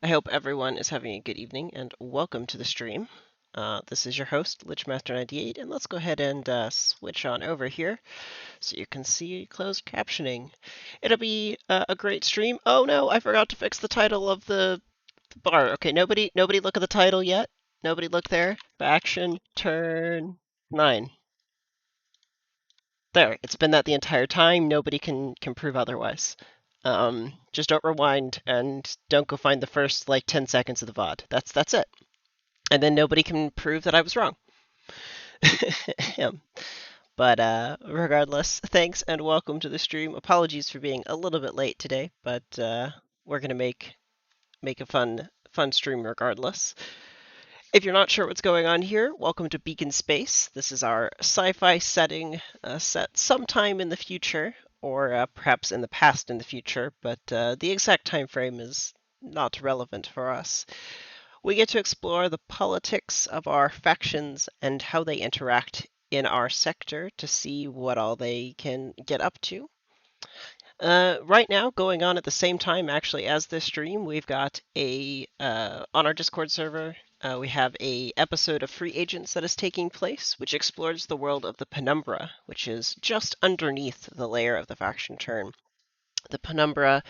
I hope everyone is having a good evening and welcome to the stream. This is your host, Lichmaster98, and let's go ahead and switch on over here so you can see closed captioning. It'll be a great stream. Oh no, I forgot to fix the title of the bar. Okay, nobody look at the title yet. Nobody look there. Faction turn 9. There, it's been that the entire time. Nobody can prove otherwise. Just don't rewind and don't go find the first like 10 seconds of the VOD. That's it. And then nobody can prove that I was wrong. But regardless, thanks and welcome to the stream. Apologies for being a little bit late today, but we're gonna make a fun stream regardless. If you're not sure what's going on here, welcome to Beacon Space. This is our sci-fi setting set sometime in the future, or perhaps in the past in the future, but the exact time frame is not relevant for us. We get to explore the politics of our factions and how they interact in our sector to see what all they can get up to. Right now, going on at the same time, actually, as this stream, we've got on our Discord server. We have a episode of Free Agents that is taking place, which explores the world of the Penumbra, which is just underneath the layer of the faction turn. The Penumbra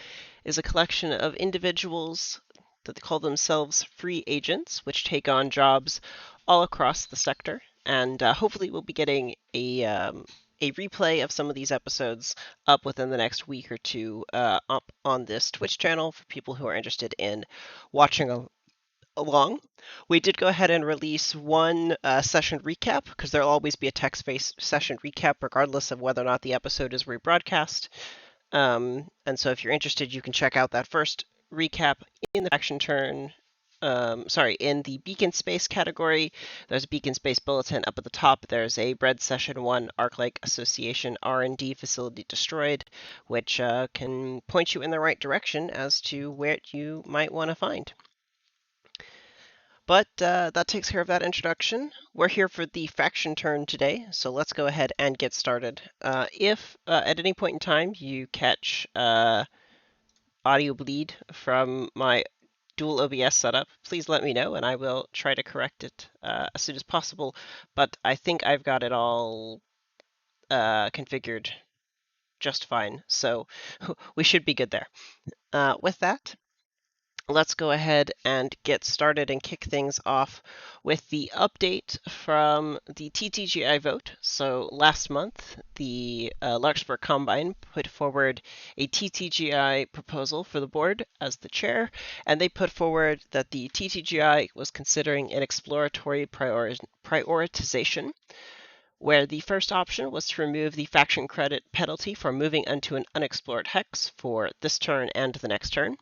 is a collection of individuals that call themselves free agents, which take on jobs all across the sector. And hopefully, we'll be getting a replay of some of these episodes up within the next week or two up on this Twitch channel for people who are interested in watching along. We did go ahead and release one session recap because there'll always be a text-based session recap regardless of whether or not the episode is rebroadcast. And so if you're interested, you can check out that first recap in the faction turn. In the Beacon Space category, there's a Beacon Space bulletin up at the top. There's a Bread Session 1 Arc-like Association R&D facility destroyed, which can point you in the right direction as to where you might want to find. But that takes care of that introduction. We're here for the faction turn today, so let's go ahead and get started. If at any point in time you catch audio bleed from my dual OBS setup, please let me know and I will try to correct it as soon as possible. But I think I've got it all configured just fine, so we should be good there. With that, let's go ahead and get started and kick things off with the update from the TTGI vote. So last month, the Larkspur Combine put forward a TTGI proposal for the board as the chair, and they put forward that the TTGI was considering an exploratory prioritization, where the first option was to remove the faction credit penalty for moving into an unexplored hex for this turn and the next turn.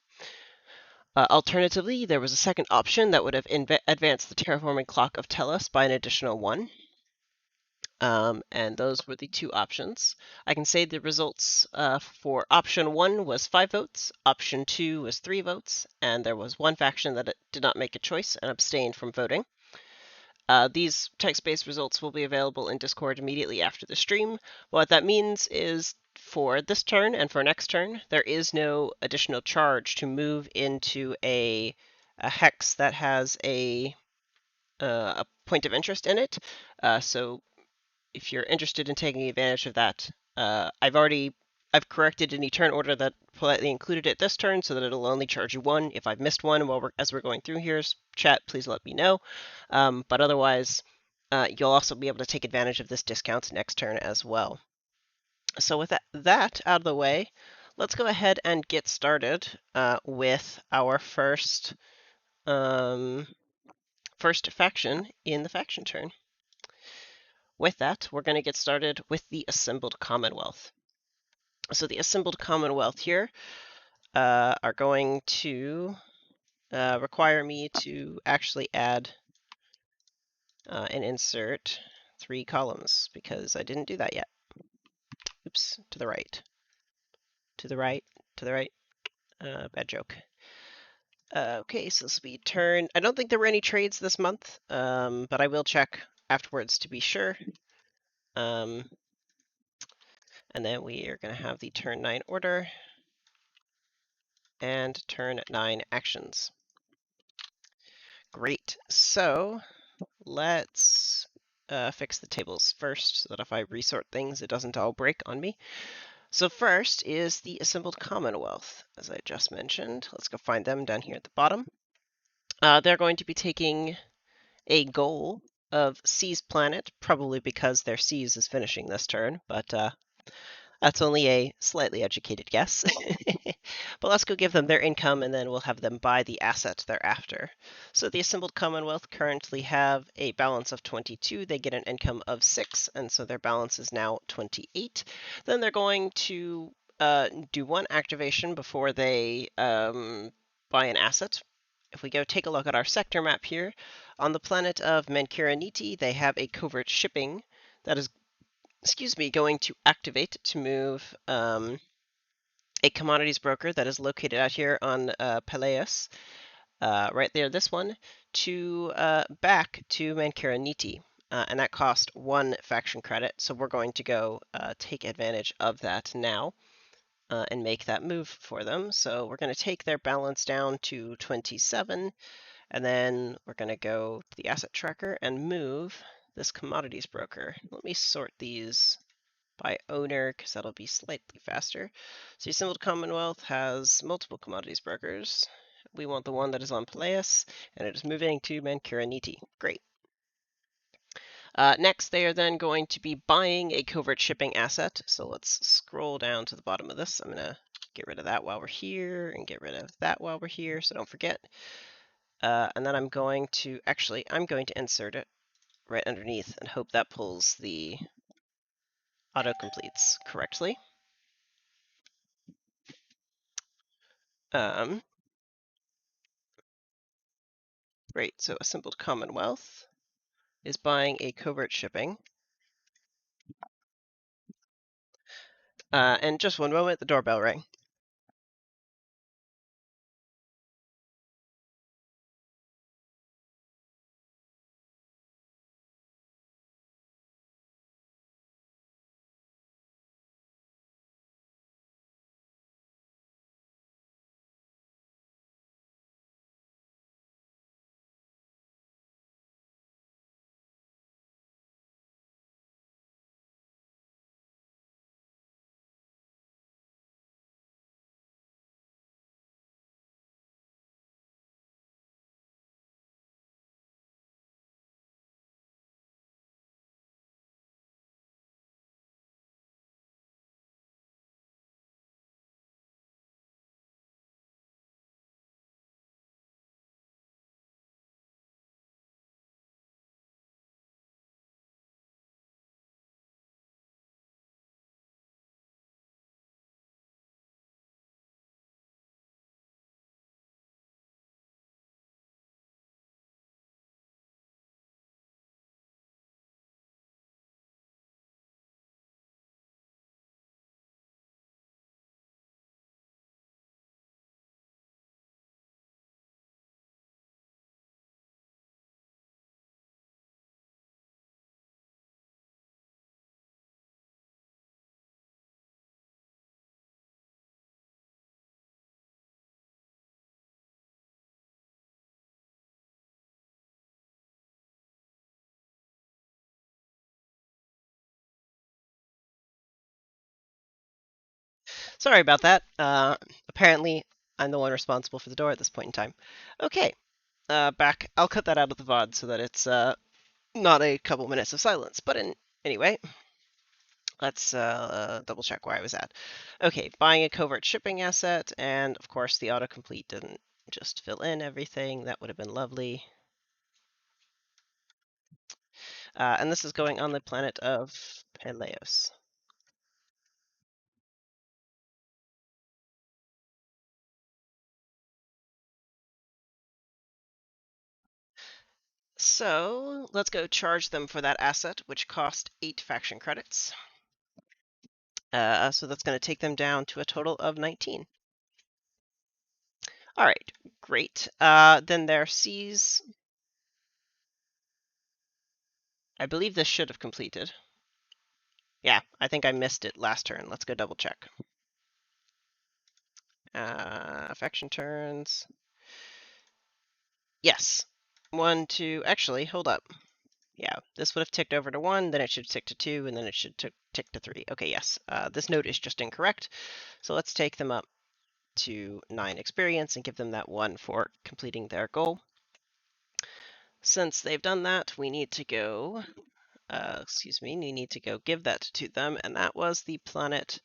Alternatively, there was a second option that would have advanced the terraforming clock of Tellus by an additional 1. And those were the two options. I can say the results for option 1 was 5 votes, option 2 was 3 votes, and there was one faction that did not make a choice and abstained from voting. These text-based results will be available in Discord immediately after the stream. What that means is for this turn and for next turn, there is no additional charge to move into a hex that has a point of interest in it. So if you're interested in taking advantage of that, I've corrected any turn order that politely included it this turn so that it'll only charge you 1. If I've missed one as we're going through here, chat, please let me know. But otherwise, you'll also be able to take advantage of this discount next turn as well. So with that out of the way, let's go ahead and get started with our first faction in the faction turn. With that, we're going to get started with the Assembled Commonwealth. So the Assembled Commonwealth here are going to require me to actually add and insert 3 columns because I didn't do that yet. Oops, to the right. To the right, to the right. Bad joke. Okay, so this will be turn. I don't think there were any trades this month, but I will check afterwards to be sure. And then we are going to have the turn 9 order and turn 9 actions. Great. So let's fix the tables first so that if I resort things, it doesn't all break on me. So first is the assembled Commonwealth, as I just mentioned. Let's go find them down here at the bottom. They're going to be taking a goal of C's planet, probably because their C's is finishing this turn, but that's only a slightly educated guess. But let's go give them their income and then we'll have them buy the asset they're after. So the Assembled Commonwealth currently have a balance of 22. They get an income of 6, and so their balance is now 28. Then they're going to do one activation before they buy an asset. If we go take a look at our sector map here, on the planet of Mankiraniti, they have a covert shipping that is going to activate to move a commodities broker that is located out here on Peleus, right there, this one, to back to Mankiraniti. And that cost 1 faction credit, so we're going to go take advantage of that now and make that move for them. So we're going to take their balance down to 27, and then we're going to go to the asset tracker and move this commodities broker. Let me sort these by owner because that'll be slightly faster. So Assembled Commonwealth has multiple commodities brokers. We want the one that is on Peleus, and it is moving to Mankiraniti. Great. Next, they are then going to be buying a covert shipping asset. So let's scroll down to the bottom of this. I'm going to get rid of that while we're here and get rid of that while we're here, so don't forget. And then I'm going to insert it right underneath and hope that pulls the autocompletes correctly. Great, so Assembled Commonwealth is buying a covert shipping. And just one moment, the doorbell rang. Sorry about that. Apparently, I'm the one responsible for the door at this point in time. Okay, back. I'll cut that out of the VOD so that it's not a couple minutes of silence. But anyway, let's double check where I was at. Okay, buying a covert shipping asset, and of course the autocomplete didn't just fill in everything. That would have been lovely. And this is going on the planet of Peleus. So let's go charge them for that asset, which cost 8 faction credits. So that's going to take them down to a total of 19. All right, great. Then their C's. I believe this should have completed. Yeah, I think I missed it last turn. Let's go double check. Faction turns. Yes. 1, 2, actually, hold up. Yeah, this would have ticked over to 1, then it should tick to 2, and then it should tick to 3. Okay, yes, this note is just incorrect. So let's take them up to 9 experience and give them that 1 for completing their goal. Since they've done that, we need to go, we need to go give that to them, and that was the planet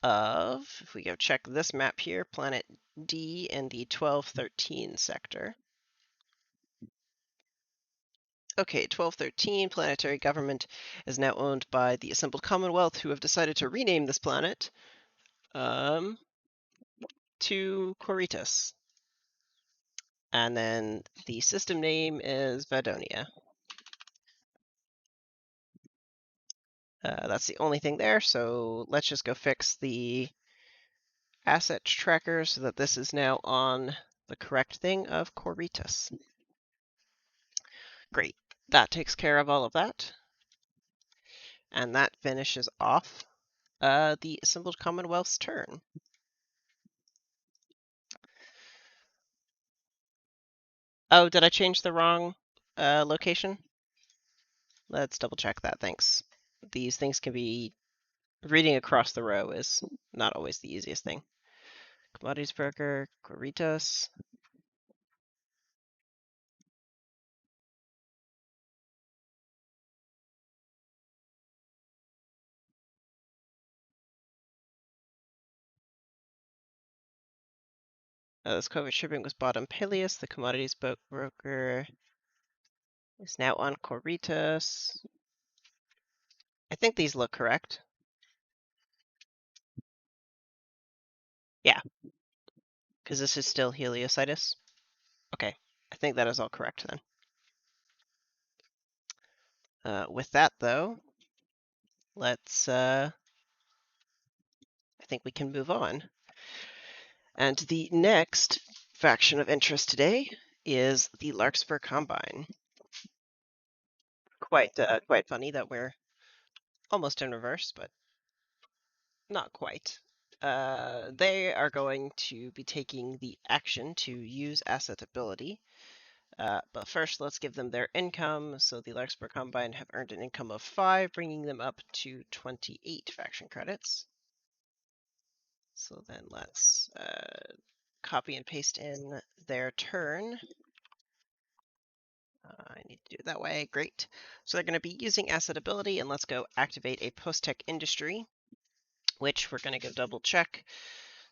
of, if we go check this map here, planet D in the 1213 sector. Okay, 1213 planetary government is now owned by the Assembled Commonwealth, who have decided to rename this planet to Quiritus. And then the system name is Vadonia. That's the only thing there, so let's just go fix the asset tracker so that this is now on the correct thing of Quiritus. Great. That takes care of all of that. And that finishes off the Assembled Commonwealth's turn. Oh, did I change the wrong location? Let's double check that, thanks. These things can be, reading across the row is not always the easiest thing. Commodities broker, Quiritas. This COVID shipping was bought on Peleus. The commodities broker is now on Quiritas. I think these look correct. Yeah, because this is still Heliositis. Okay, I think that is all correct then. With that, though, let's, I think we can move on. And the next faction of interest today is the Larkspur Combine. Quite funny that we're almost in reverse, but not quite. They are going to be taking the action to use asset ability. But first, let's give them their income. So the Larkspur Combine have earned an income of 5, bringing them up to 28 faction credits. So then let's copy and paste in their turn. I need to do it that way. Great. So they're going to be using asset ability, and let's go activate a post-tech industry, which we're going to go double check.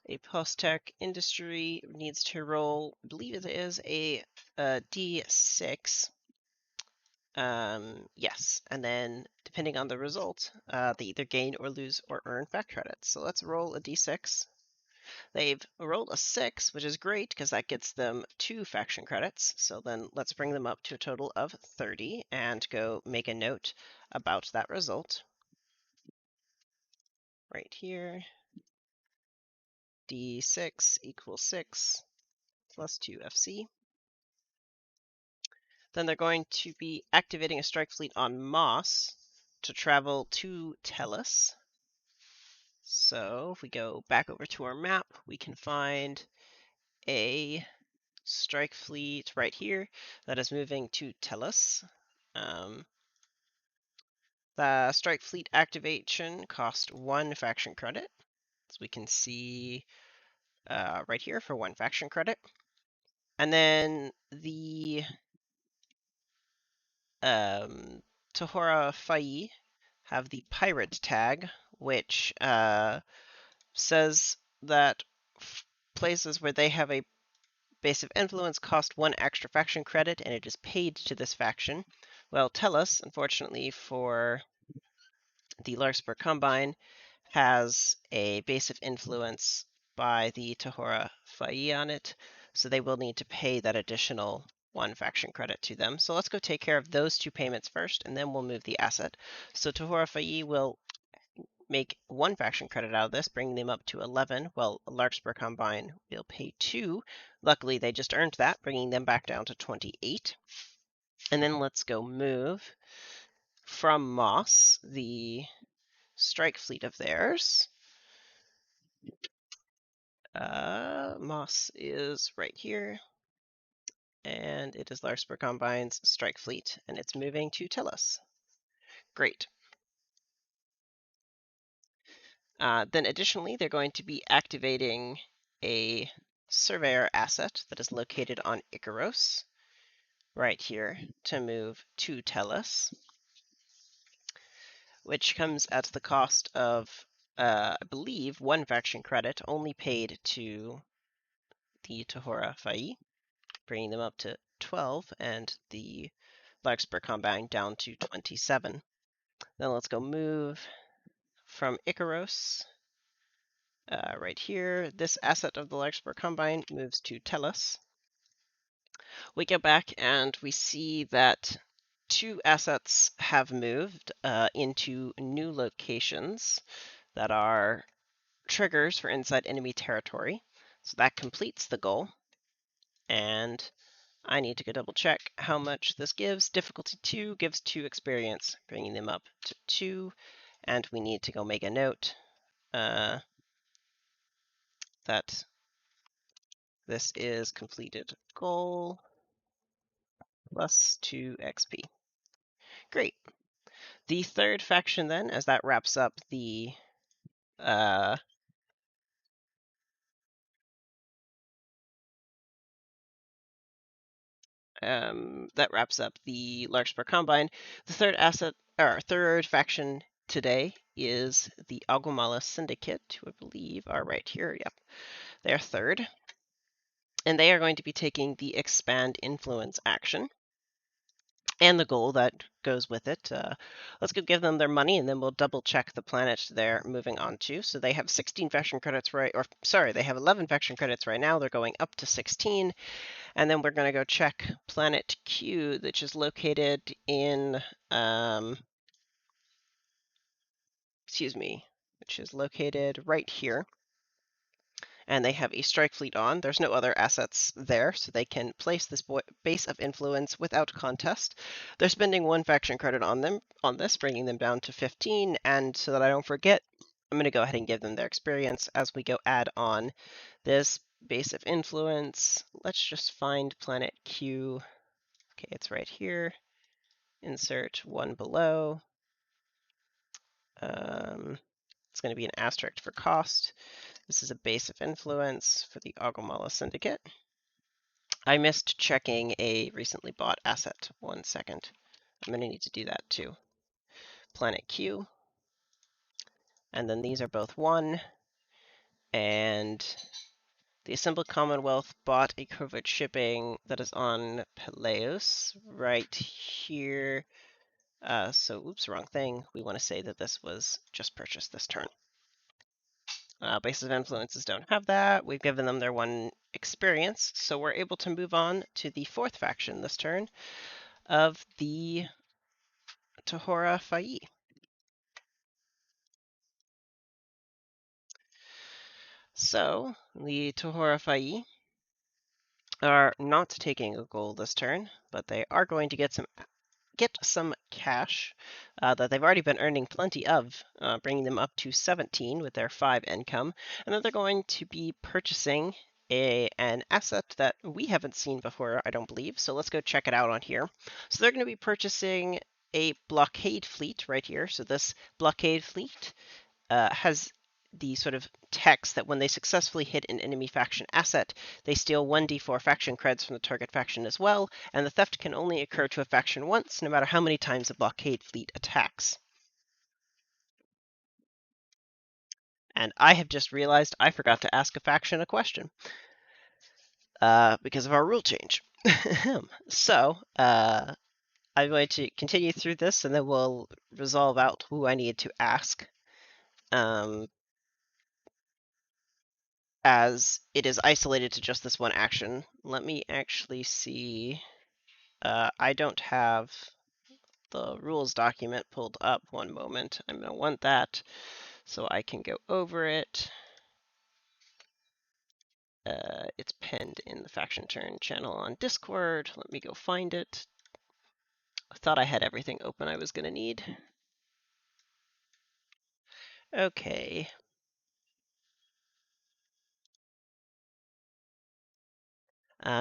A post-tech industry needs to roll, I believe it is a D6. Yes, and then depending on the result, they either gain or lose or earn fact credits. So let's roll a D6. They've rolled a 6, which is great because that gets them 2 faction credits. So then let's bring them up to a total of 30 and go make a note about that result. Right here, D6 equals 6 plus 2 FC. Then they're going to be activating a strike fleet on Moss to travel to Tellus. So if we go back over to our map, we can find a strike fleet right here that is moving to Tellus. The strike fleet activation cost 1 faction credit, as we can see right here for 1 faction credit. And then the Tahora Fai have the pirate tag, which says that places where they have a base of influence cost 1 extra faction credit, and it is paid to this faction. Well, Tellus, unfortunately for the Larkspur Combine, has a base of influence by the Tahora Fai on it, so they will need to pay that additional 1 faction credit to them. So let's go take care of those 2 payments first, and then we'll move the asset. So Tahora Fai will make 1 faction credit out of this, bringing them up to 11, while Larkspur Combine will pay 2. Luckily, they just earned that, bringing them back down to 28. And then let's go move from Moss, the strike fleet of theirs. Moss is right here. and it is Larkspur Combine's strike fleet, and it's moving to Tellus. Great. Then additionally, they're going to be activating a surveyor asset that is located on Icaros, right here, to move to Tellus, which comes at the cost of, I believe, 1 faction credit, only paid to the Tahora Fai, bringing them up to 12, and the Larkspur Combine down to 27. Then let's go move from Icaros, right here. This asset of the Larkspur Combine moves to Tellus. We go back and we see that 2 assets have moved into new locations that are triggers for inside enemy territory. So that completes the goal. And I need to go double check how much this gives. Difficulty 2 gives 2 experience, bringing them up to 2. And we need to go make a note that this is completed goal plus 2 XP. Great. The third faction then, as that wraps up the Larkspur Combine. The third asset, or third faction today is the Aguamala Syndicate, who I believe are right here. Yep, they're third. And they are going to be taking the Expand Influence action and the goal that goes with it. Let's go give them their money, and then we'll double check the planet they're moving on to. So they have 16 faction credits they have 11 faction credits right now. They're going up to 16. And then we're going to go check planet Q, which is located in, which is located right here. And they have a strike fleet on. There's no other assets there, so they can place this base of influence without contest. They're spending 1 faction credit on this, bringing them down to 15. And so that I don't forget, I'm going to go ahead and give them their experience as we go add on this base of influence. Let's just find planet Q. Okay, it's right here. Insert 1 below. It's going to be an asterisk for cost. This is a base of influence for the Aguamala Syndicate. I missed checking a recently bought asset. 1 second. I'm going to need to do that too. Planet Q. And then these are both 1. And the Assembled Commonwealth bought a covert shipping that is on Peleus right here. Oops, wrong thing. We want to say that this was just purchased this turn. Bases of Influences don't have that. We've given them their 1 experience, so we're able to move on to the 4th faction this turn of the Tahora Fai. So, the Tahora Fai are not taking a goal this turn, but they are going to get some cash that they've already been earning plenty of, bringing them up to 17 with their 5 income. And then they're going to be purchasing an asset that we haven't seen before, I don't believe. So let's go check it out on here. So they're going to be purchasing a blockade fleet right here. So this blockade fleet has the sort of text that when they successfully hit an enemy faction asset, they steal 1d4 faction creds from the target faction as well, and the theft can only occur to a faction once, no matter how many times a blockade fleet attacks. And I have just realized I forgot to ask a faction a question because of our rule change. So, I'm going to continue through this, and then we'll resolve out who I need to ask. As it is isolated to just this 1 action. Let me actually see. I don't have the rules document pulled up. 1 moment. I'm going to want that so I can go over it. It's pinned in the Faction Turn channel on Discord. Let me go find it. I thought I had everything open I was going to need. Okay.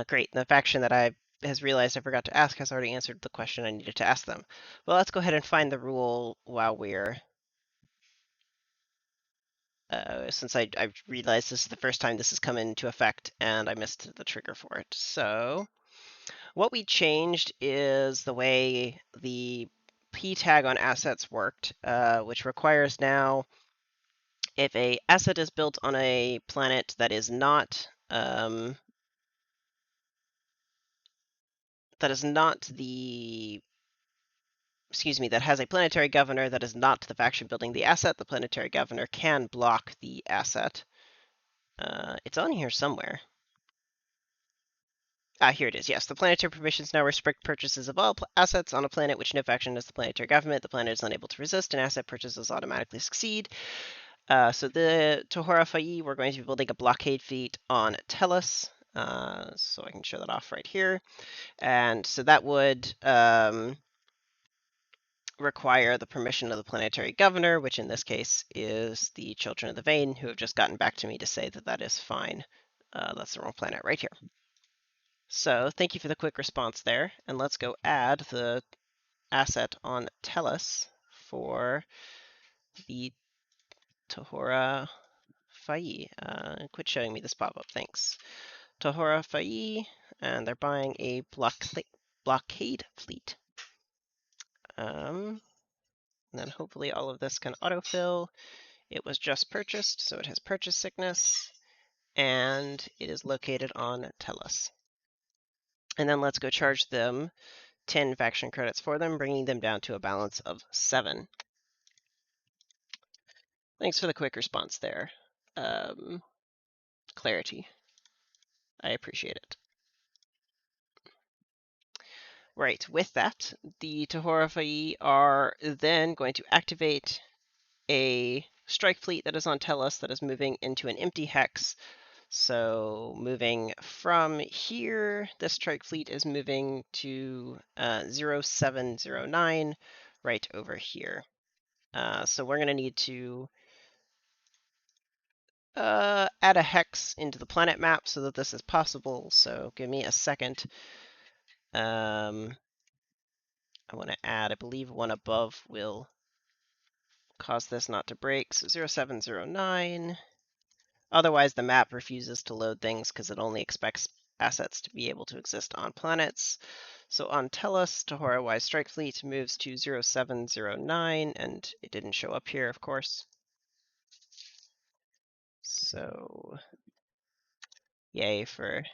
Great. The faction that I has realized I forgot to ask has already answered the question I needed to ask them. Well, let's go ahead and find the rule while we're since I realized this is the first time this has come into effect and I missed the trigger for it. So what we changed is the way the p tag on assets worked, which requires now if a asset is built on a planet that is not the that has a planetary governor that is not the faction building the asset, the planetary governor can block the asset. It's on here somewhere. Ah, here it is. Yes, the planetary permissions now restrict purchases of all assets on a planet which no faction has the planetary government. The planet is unable to resist, and asset purchases automatically succeed. So the Tohora Fai, we're going to be building a blockade fleet on Tellus. So I can show that off right here. And so that would require the permission of the planetary governor, which in this case is the Children of the Vein, who have just gotten back to me to say that that is fine. That's the wrong planet right here. So thank you for the quick response there. And let's go add the asset on Tellus for the Tohora Fai. Quit showing me this pop-up, thanks. Tohora Fai, and they're buying a blockade fleet. And then hopefully all of this can autofill. It was just purchased, so it has purchase sickness, and it is located on Tellus. And then let's go charge them 10 faction credits for them, bringing them down to a balance of 7. Thanks for the quick response there. Clarity. I appreciate it. Right, with that, the Tohora Fai are then going to activate a strike fleet that is on Tellus that is moving into an empty hex. So moving from here, this strike fleet is moving to 0709 right over here. So we're going to need to add a hex into the planet map so that this is possible. So give me a second. I want to add, I believe one above will cause this not to break. So 0709. Otherwise, the map refuses to load things because it only expects assets to be able to exist on planets. So on Tellus, Tohora Y Strike Fleet moves to 0709, and it didn't show up here, of course. So, yay for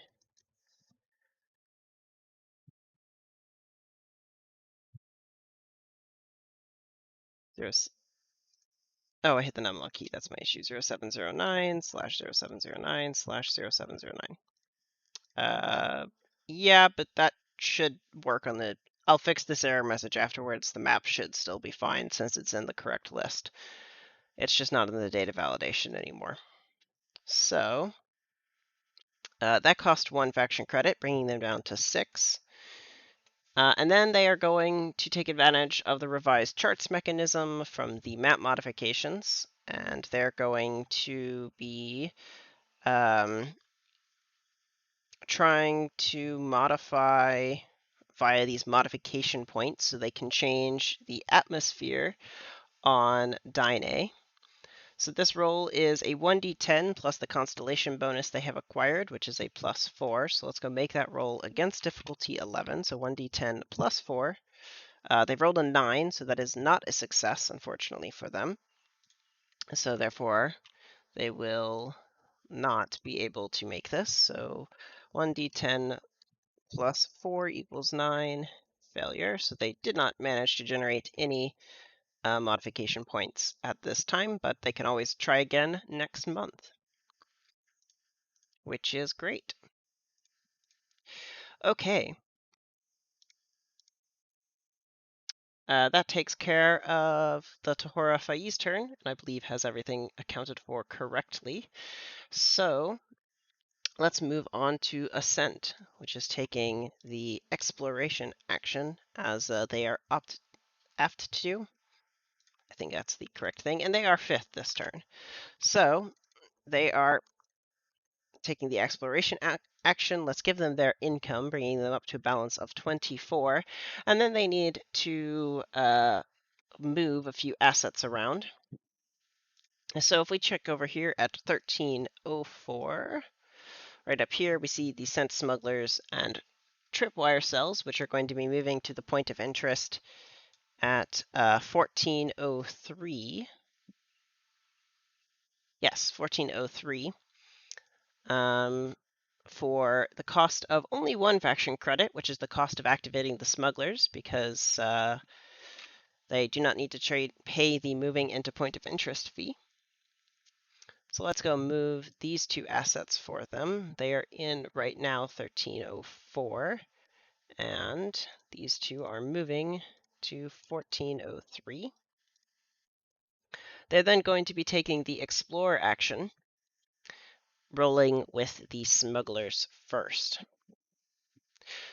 zero. Oh, I hit the numblock key. That's my issue. 0709 slash 0709 slash 0709. Yeah, but that should work on the. I'll fix this error message afterwards. The map should still be fine since it's in the correct list. It's just not in the data validation anymore. So that cost 1 faction credit, bringing them down to 6. And then they are going to take advantage of the revised charts mechanism from the map modifications, and they're going to be trying to modify via these modification points so they can change the atmosphere on Dyne. So this roll is a 1d10 plus the constellation bonus they have acquired, which is a +4. So let's go make that roll against difficulty 11. So 1d10 plus 4. They've rolled a 9, so that is not a success, unfortunately, for them. So therefore, they will not be able to make this. So 1d10 plus 4 equals 9. Failure. So they did not manage to generate any modification points at this time, but they can always try again next month, which is great. Okay. That takes care of the Tohora Fai's turn, and I believe has everything accounted for correctly. So let's move on to Ascent, which is taking the exploration action as they are apt to do. I think that's the correct thing, and they are 5th this turn. So they are taking the exploration action. Let's give them their income, bringing them up to a balance of 24. And then they need to move a few assets around. So if we check over here at 1304, right up here, we see the scent smugglers and tripwire cells, which are going to be moving to the point of interest at 1403. Yes, 1403. For the cost of only one faction credit, which is the cost of activating the smugglers, because they do not need to pay the moving into point of interest fee. So let's go move these two assets for them. They are in right now 1304, and these two are moving to 1403. They're then going to be taking the Explorer action, rolling with the smugglers first.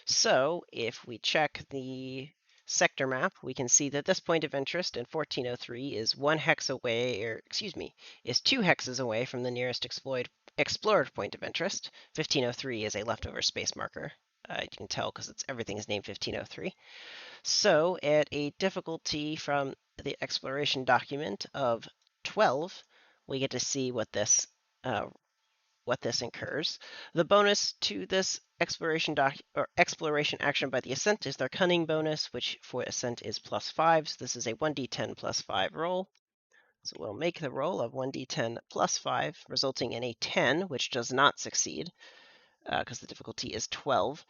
So if we check the sector map, we can see that this point of interest in 1403 is 1 hex away, or excuse me, is 2 hexes away from the nearest explored point of interest. 1503 is a leftover space marker. You can tell because everything is named 1503. So at a difficulty from the exploration document of 12, we get to see what this incurs. The bonus to this exploration action by the Ascent is their cunning bonus, which for Ascent is +5. So this is a 1d10 +5 roll. So we'll make the roll of 1d10 +5, resulting in a 10, which does not succeed because the difficulty is 12.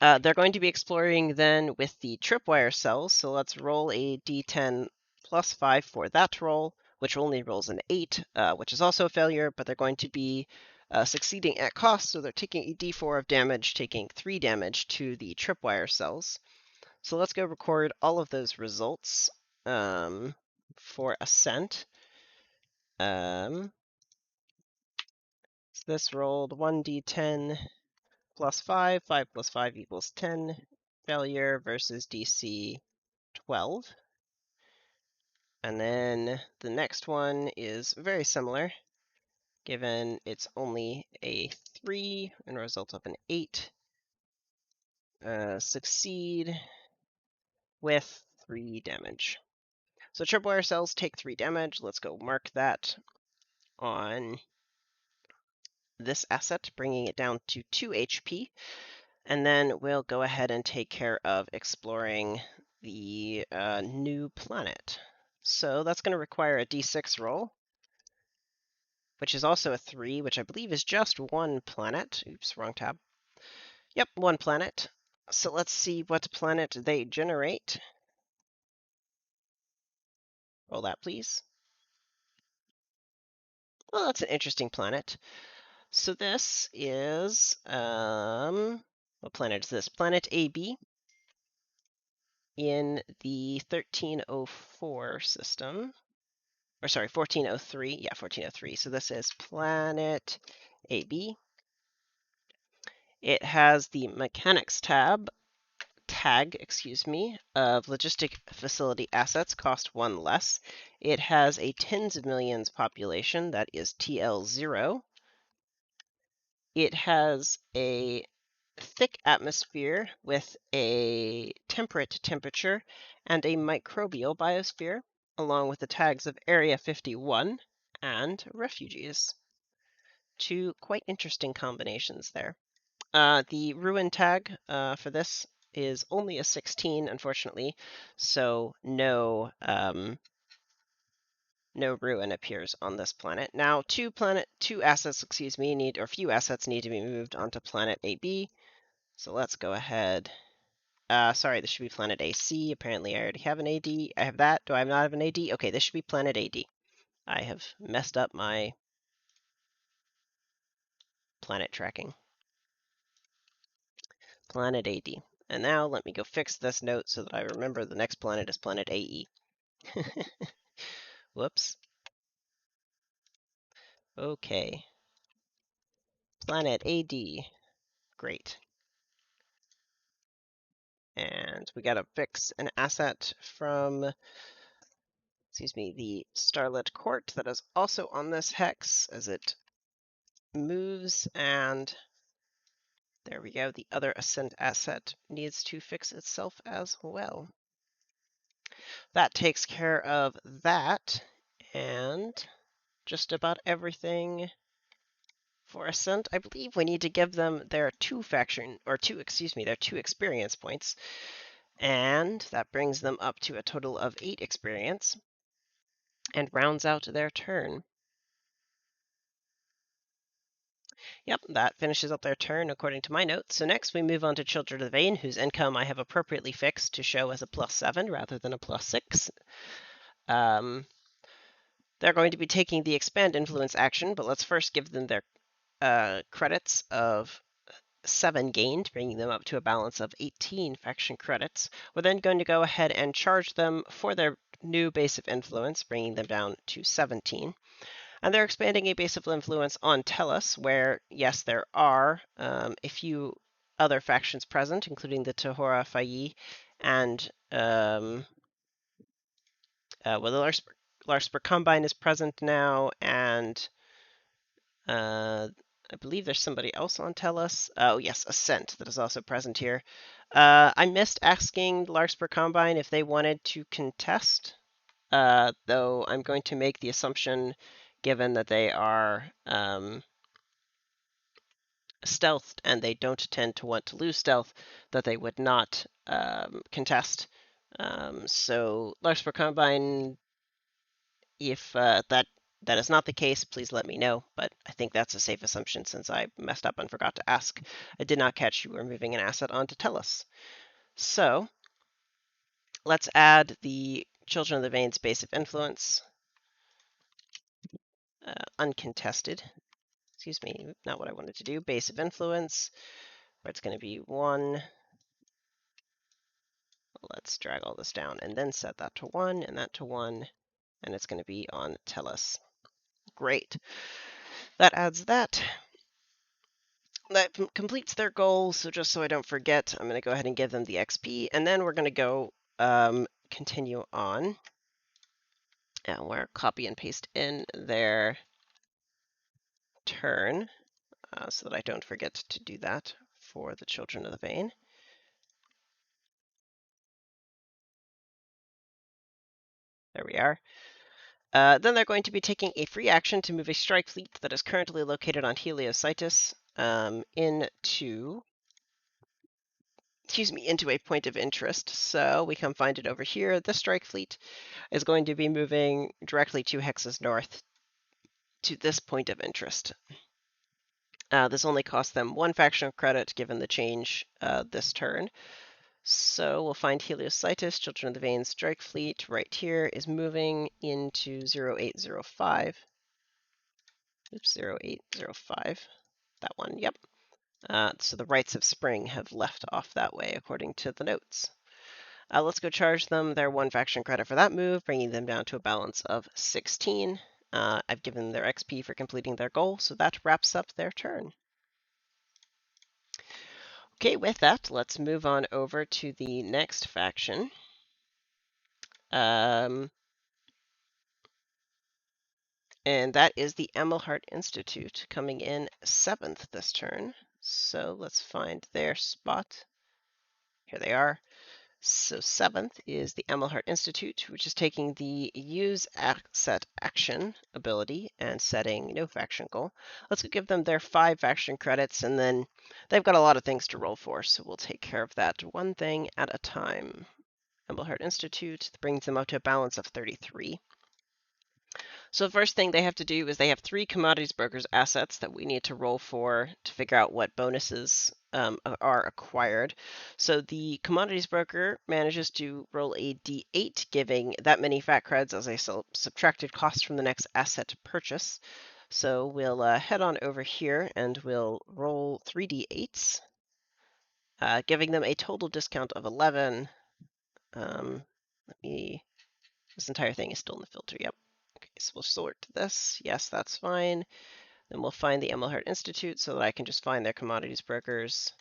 They're going to be exploring then with the tripwire cells. So let's roll a d10 +5 for that roll, which only rolls an 8, which is also a failure, but they're going to be succeeding at cost. So they're taking a d4 of damage, taking 3 damage to the tripwire cells. So let's go record all of those results for Ascent. So this rolled 1d10 +5, 5 + 5 equals 10. Failure versus DC 12. And then the next one is very similar, given it's only a 3 and a result of an 8. Succeed with 3 damage. So tripwire cells take 3 damage. Let's go mark that on this asset, bringing it down to 2 HP. And then we'll go ahead and take care of exploring the new planet. So that's going to require a d6 roll, which is also a 3, which I believe is just one planet. Oops, wrong tab. Yep, one planet. So let's see what planet they generate. Roll that, please. Well, that's an interesting planet. So this is, what planet is this? Planet AB in the 1304 system. Or sorry, 1403. Yeah, 1403. So this is Planet AB. It has the Mechanics tag, of logistic facility assets cost 1 less. It has a tens of millions population, that is TL0. It has a thick atmosphere with a temperate temperature and a microbial biosphere, along with the tags of Area 51 and refugees. 2 quite interesting combinations there. The ruin tag for this is only a 16, unfortunately, so no ruin appears on this planet. Now, few assets need to be moved onto planet AB. So let's go ahead. Sorry, this should be planet AC. Apparently, I already have an AD. I have that. Do I not have an AD? Okay, this should be planet AD. I have messed up my planet tracking. Planet AD. And now let me go fix this note so that I remember the next planet is planet AE. Whoops. Okay. Planet AD. Great. And we gotta fix an asset from, the Starlit Court that is also on this hex as it moves, and There we go. The other ascent asset needs to fix itself as well. That takes care of that, and just about everything for ascent. I believe we need to give them their two experience points, and that brings them up to a total of 8 experience and rounds out their turn. Yep, that finishes up their turn according to my notes. So next we move on to Children of the Vein, whose income I have appropriately fixed to show as a +7 rather than a +6. They're going to be taking the Expand Influence action, but let's first give them their credits of 7 gained, bringing them up to a balance of 18 faction credits. We're then going to go ahead and charge them for their new base of influence, bringing them down to 17. And they're expanding a base of influence on Tellus, where, yes, there are a few other factions present, including the Tahora Fayi and the Larspur Combine is present now, and I believe there's somebody else on Tellus. Oh, yes, Ascent that is also present here. I missed asking Larspur Combine if they wanted to contest, though I'm going to make the assumption, given that they are stealthed and they don't tend to want to lose stealth, that they would not contest. So Larspur Combine, if that is not the case, please let me know, but I think that's a safe assumption since I messed up and forgot to ask. I did not catch you were moving an asset onto Tellus. So let's add the Children of the Vein base of influence, uncontested. Excuse me, not what I wanted to do. Base of influence, where it's going to be 1. Let's drag all this down and then set that to 1 and that to 1, and it's going to be on Tellus. Great. That adds that. That completes their goal, so just so I don't forget, I'm going to go ahead and give them the XP, and then we're going to go continue on. And we're copy and paste in their turn, so that I don't forget to do that for the Children of the Vein. There we are. Then they're going to be taking a free action to move a strike fleet that is currently located on Heliositis into a point of interest. So we come find it over here. The strike fleet is going to be moving directly 2 hexes north to this point of interest. This only costs them 1 faction credit given the change this turn. So we'll find Heliositis, Children of the Vein strike fleet right here is moving into 0805. Oops, 0805. That one, yep. So the Rites of Spring have left off that way according to the notes. Let's go charge them their 1 faction credit for that move, bringing them down to a balance of 16. I've given them their XP for completing their goal, so that wraps up their turn. Okay, with that, let's move on over to the next faction. And that is the Amelhart Institute, coming in 7th this turn. So let's find their spot. Here they are. So 7th is the Amelhart Institute, which is taking the Use Asset Action ability and setting no faction goal. Let's give them their 5 faction credits, and then they've got a lot of things to roll for, so we'll take care of that one thing at a time. Amelhart Institute brings them up to a balance of 33. So the first thing they have to do is they have 3 commodities brokers assets that we need to roll for to figure out what bonuses are acquired. So the commodities broker manages to roll a d8, giving that many fat creds as a subtracted cost from the next asset to purchase. So we'll head on over here and we'll roll 3 d8s, giving them a total discount of 11. This entire thing is still in the filter, yep. Okay, so we'll sort this. Yes, that's fine. Then we'll find the Amelhart Institute so that I can just find their commodities brokers.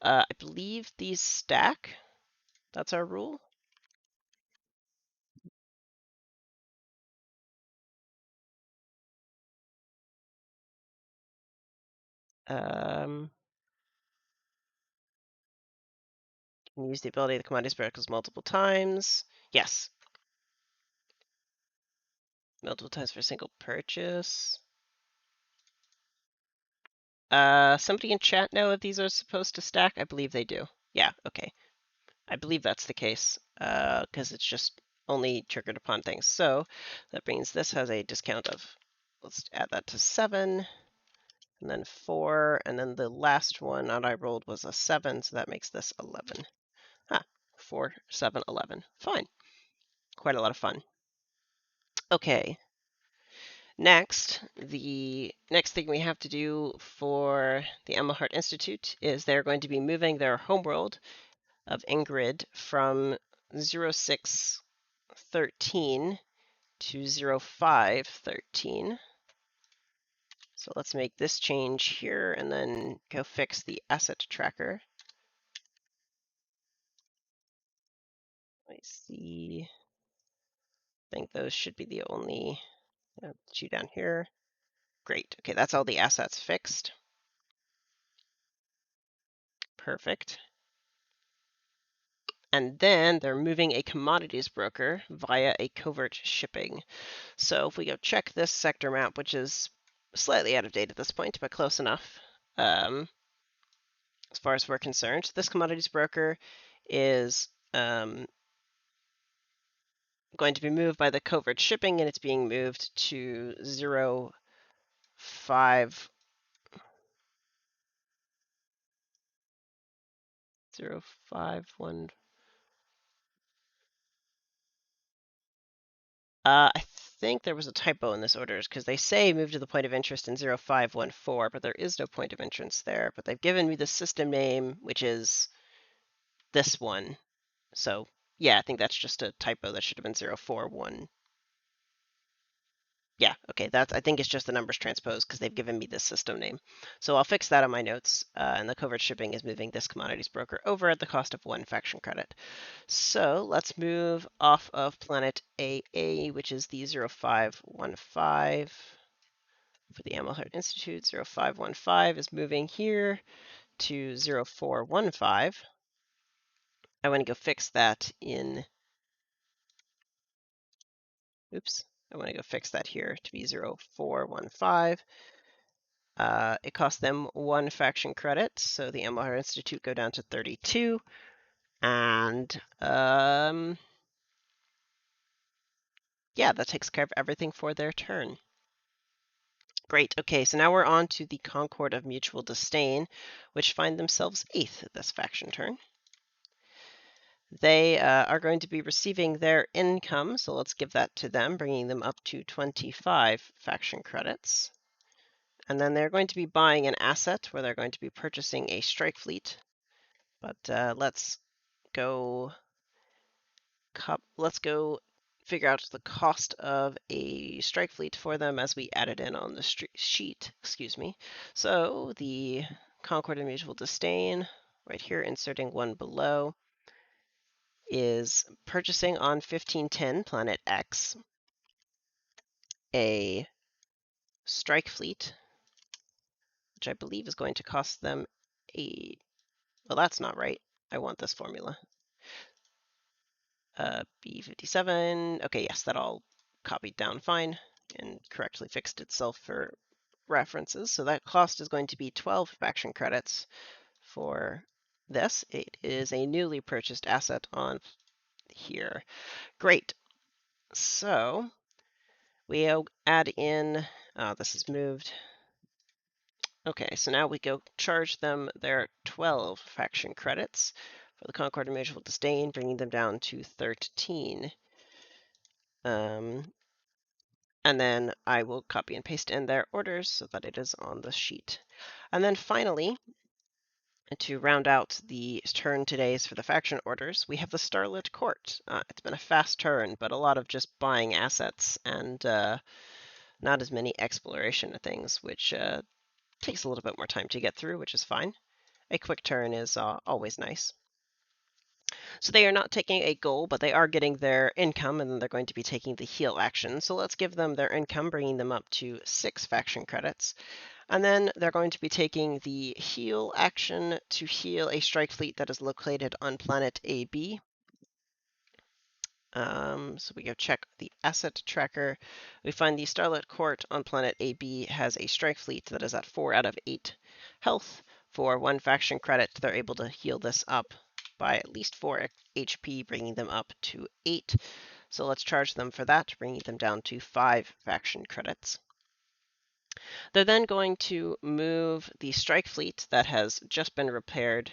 I believe these stack. That's our rule. Um, can use the ability of the commodities verticals multiple times. Yes. Multiple times for a single purchase. Somebody in chat know if these are supposed to stack? I believe they do. Yeah, okay. I believe that's the case, because it's just only triggered upon things. So that means this has a discount of, let's add that to 7, and then 4, and then the last one that I rolled was a 7, so that makes this 11. Ah, 4, 7, 11. Fine. Quite a lot of fun. Okay. Next, the next thing we have to do for the Emilhart Institute is they're going to be moving their homeworld of Ingrid from 0613 to 0513. So let's make this change here and then go fix the asset tracker. I see. I think those should be the only two down here. Great. Okay, that's all the assets fixed. Perfect. And then they're moving a commodities broker via a covert shipping. So if we go check this sector map, which is slightly out of date at this point, but close enough, as far as we're concerned, this commodities broker is going to be moved by the covert shipping, and it's being moved to 05 051. I think there was a typo in this orders because they say move to the point of interest in 0514, but there is no point of interest there. But they've given me the system name, which is this one. So yeah, I think that's just a typo. That should have been 041. Yeah, okay, that's, I think it's just the numbers transposed because they've given me this system name. So I'll fix that on my notes, and the covert shipping is moving this commodities broker over at the cost of 1 faction credit. So let's move off of planet AA, which is the 0515 for the Emilhart Institute. 0515 is moving here to 0415. I want to go fix that in, oops, I want to go fix that here to be 0415. It cost them 1 faction credit, so the Emilhart Institute go down to 32. And yeah, that takes care of everything for their turn. Great. Okay, so now we're on to the Concord of Mutual Disdain, which find themselves 8th this faction turn. They are going to be receiving their income, so let's give that to them, bringing them up to 25 faction credits. And then they're going to be buying an asset where they're going to be purchasing a strike fleet. But let's go figure out the cost of a strike fleet for them as we add it in on the sheet. Excuse me. So the Concord and Mutual Disdain, right here, inserting one below, is purchasing on 1510 Planet X a strike fleet, which I believe is going to cost them a. Well, that's not right. I want this formula. B57. Okay, yes, that all copied down fine and correctly fixed itself for references. So that cost is going to be 12 faction credits for this. It is a newly purchased asset on here. Great. So we'll add in, this is moved. Okay, so now we go charge them their 12 faction credits for the Concord and Mutual Disdain, bringing them down to 13. And then I will copy and paste in their orders so that it is on the sheet. And then finally, to round out the turn today's for the faction orders, we have the Starlit Court. It's been a fast turn, but a lot of just buying assets and not as many exploration of things, which takes a little bit more time to get through, which is fine. A quick turn is always nice. So they are not taking a goal, but they are getting their income, and then they're going to be taking the heal action. So let's give them their income, bringing them up to 6 faction credits. And then they're going to be taking the heal action to heal a strike fleet that is located on planet AB. So we go check the asset tracker. We find the Starlit Court on planet AB has a strike fleet that is at 4 out of 8 health. For 1 faction credit, they're able to heal this up by at least 4 HP, bringing them up to 8. So let's charge them for that, bringing them down to 5 faction credits. They're then going to move the strike fleet that has just been repaired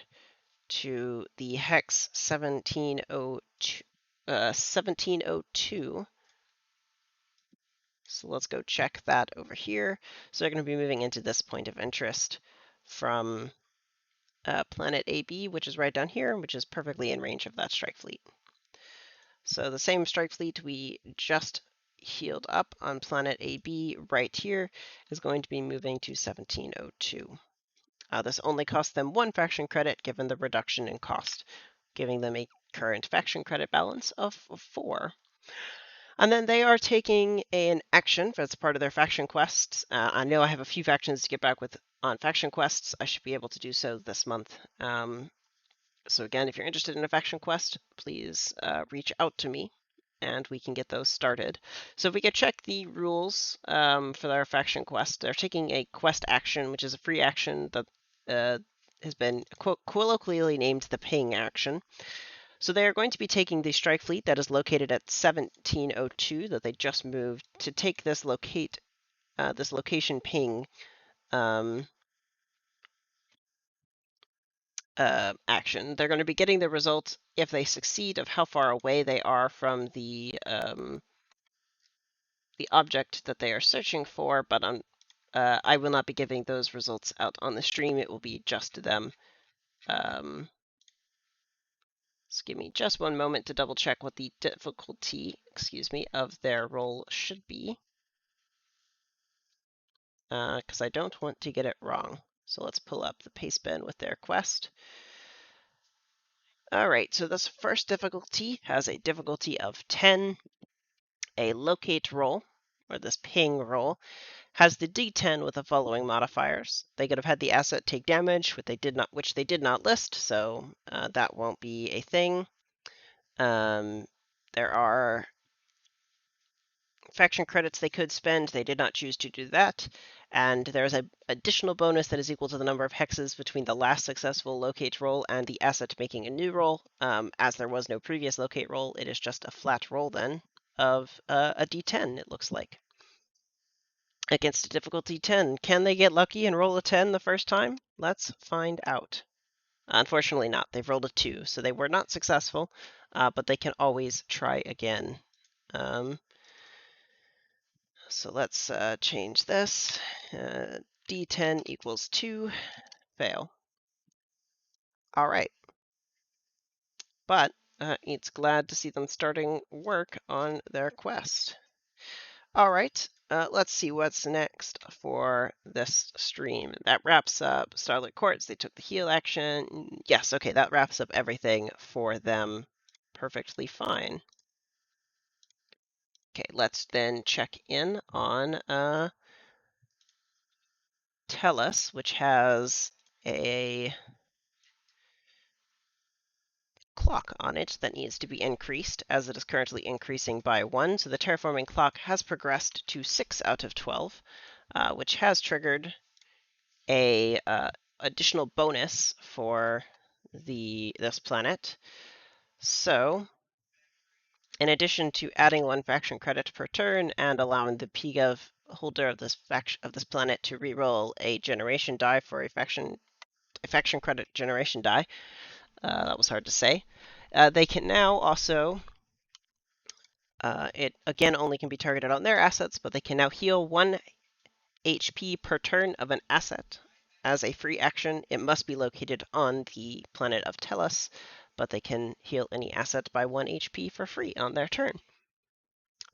to the hex 1702. So let's go check that over here. So they're going to be moving into this point of interest from planet AB, which is right down here, which is perfectly in range of that strike fleet. So the same strike fleet we just healed up on planet AB right here is going to be moving to 1702. This only costs them 1 faction credit given the reduction in cost, giving them a current faction credit balance of 4. And then they are taking an action as part of their faction quests. I know I have a few factions to get back with on faction quests. I should be able to do so this month. So again, if you're interested in a faction quest, please reach out to me and we can get those started. So if we could check the rules for their faction quest, they're taking a quest action, which is a free action that has been colloquially named the ping action. So they are going to be taking the strike fleet that is located at 1702 that they just moved to take this location ping action. They're going to be getting the results if they succeed of how far away they are from the object that they are searching for, but I will not be giving those results out on the stream. It will be just them. Just give me just one moment to double check what the difficulty, of their roll should be, because I don't want to get it wrong. So let's pull up the paste bin with their quest. All right, so this first difficulty has a difficulty of 10. A locate roll, or this ping roll, has the D10 with the following modifiers. They could have had the asset take damage, which they did not list, so that won't be a thing. There are faction credits they could spend. They did not choose to do that. And there's an additional bonus that is equal to the number of hexes between the last successful locate roll and the asset making a new roll. As there was no previous locate roll, it is just a flat roll then of a D10, it looks like. Against a difficulty 10. Can they get lucky and roll a 10 the first time? Let's find out. Unfortunately not. They've rolled a 2, so they were not successful, but they can always try again. So let's change this. D10 equals 2. Fail. All right. But it's glad to see them starting work on their quest. All right, let's see what's next for this stream. That wraps up Starlit Courts. They took the heal action. Yes, okay, that wraps up everything for them perfectly fine. Okay, let's then check in on Tellus, which has a clock on it that needs to be increased, as it is currently increasing by 1. So the terraforming clock has progressed to 6 out of 12, which has triggered a additional bonus for this planet. So, in addition to adding 1 faction credit per turn and allowing the PGov holder of this planet to reroll a generation die for a faction credit generation die, that was hard to say. They can now also, it again only can be targeted on their assets, but they can now heal 1 HP per turn of an asset. As a free action, it must be located on the planet of Tellus, but they can heal any asset by 1 HP for free on their turn.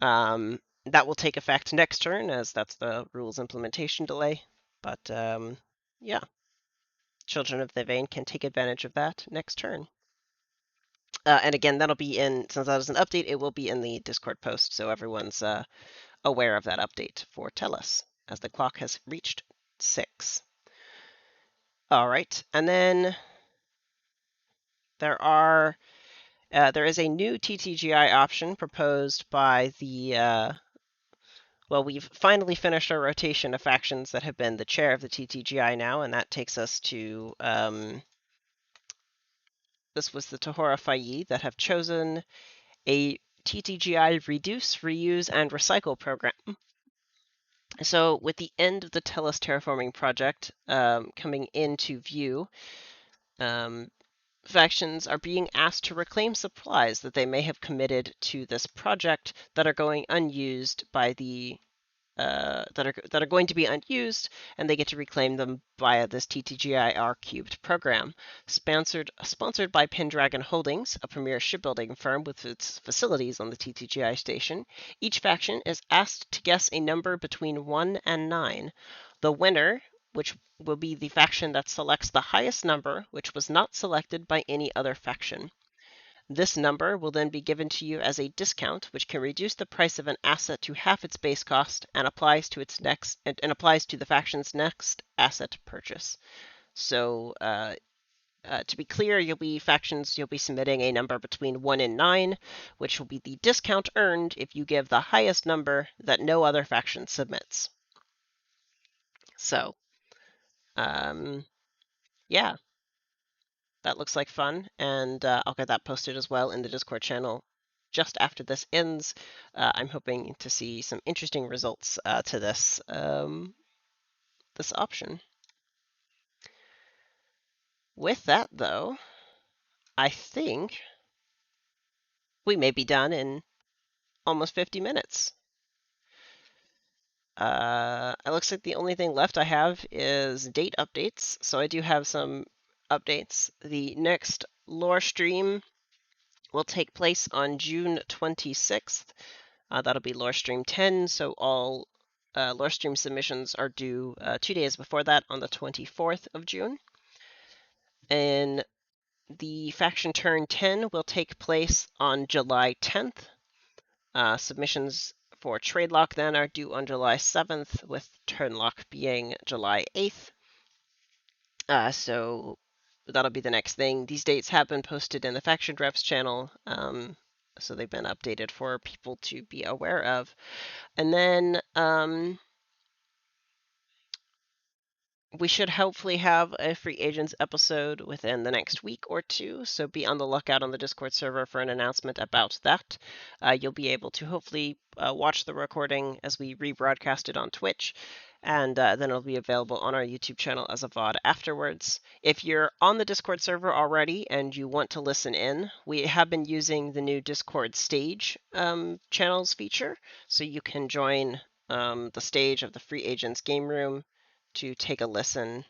That will take effect next turn, as that's the rules implementation delay. But yeah, Children of the Vein can take advantage of that next turn. And again, that'll be since that is an update, it will be in the Discord post, so everyone's aware of that update for Tellus, as the clock has reached 6. All right, and then there is a new TTGI option proposed by the well, we've finally finished our rotation of factions that have been the chair of the TTGI now, and that takes us to this was the Tahora Fayi that have chosen a TTGI reduce, reuse, and recycle program. So with the end of the Tellus terraforming project coming into view, factions are being asked to reclaim supplies that they may have committed to this project that are going unused by the that are going to be unused, and they get to reclaim them via this TTGI R cubed program, sponsored by Pendragon Holdings, a premier shipbuilding firm with its facilities on the TTGI station. Each faction is asked to guess a number between 1 and 9. The winner, which will be the faction that selects the highest number, which was not selected by any other faction. This number will then be given to you as a discount, which can reduce the price of an asset to half its base cost and applies to the faction's next asset purchase. So, to be clear, you'll be submitting a number between 1 and 9, which will be the discount earned if you give the highest number that no other faction submits. So, yeah. That looks like fun, and I'll get that posted as well in the Discord channel just after this ends. I'm hoping to see some interesting results to this this option. With that, though, I think we may be done in almost 50 minutes. It looks like the only thing left I have is date updates. So I do have some updates. The next lore stream will take place on June 26th. That'll be lore stream 10. So all lore stream submissions are due 2 days before that on the 24th of June. And the faction turn 10 will take place on July 10th. Submissions for trade lock then are due on July 7th, with turn lock being July 8th. So that'll be the next thing. These dates have been posted in the Faction Reps channel, so they've been updated for people to be aware of. And then we should hopefully have a Free Agents episode within the next week or two, so be on the lookout on the Discord server for an announcement about that. You'll be able to hopefully watch the recording as we rebroadcast it on Twitch, and then it'll be available on our YouTube channel as a VOD afterwards. If you're on the Discord server already and you want to listen in, we have been using the new Discord stage channels feature, so you can join the stage of the Free Agents game room to take a listen.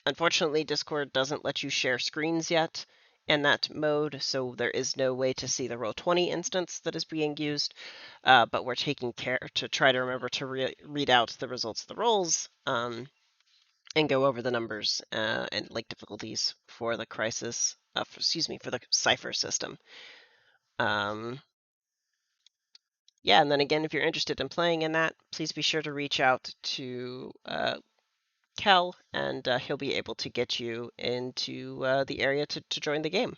Unfortunately, Discord doesn't let you share screens yet in that mode, so there is no way to see the Roll20 instance that is being used, but we're taking care to try to remember to read out the results of the rolls and go over the numbers and like difficulties for the crisis, for the cipher system. Yeah, and then again, if you're interested in playing in that, please be sure to reach out to Kel, and he'll be able to get you into the area to join the game.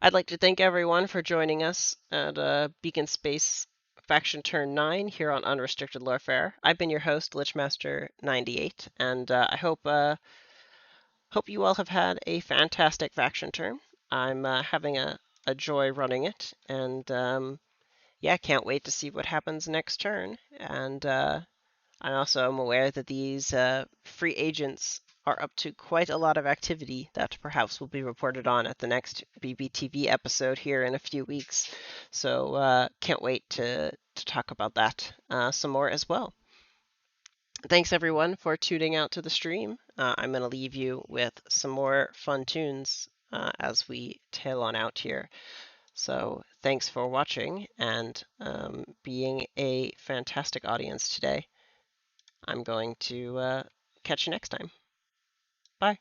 I'd like to thank everyone for joining us at Beacon Space Faction Turn 9 here on Unrestricted Lorefare. I've been your host, Lichmaster98, and I hope you all have had a fantastic faction turn. I'm having a joy running it, and yeah, can't wait to see what happens next turn. And I also am aware that these free agents are up to quite a lot of activity that perhaps will be reported on at the next BBTV episode here in a few weeks. So can't wait to talk about that some more as well. Thanks everyone for tuning out to the stream. I'm going to leave you with some more fun tunes as we tail on out here. So thanks for watching and being a fantastic audience today. I'm going to catch you next time. Bye.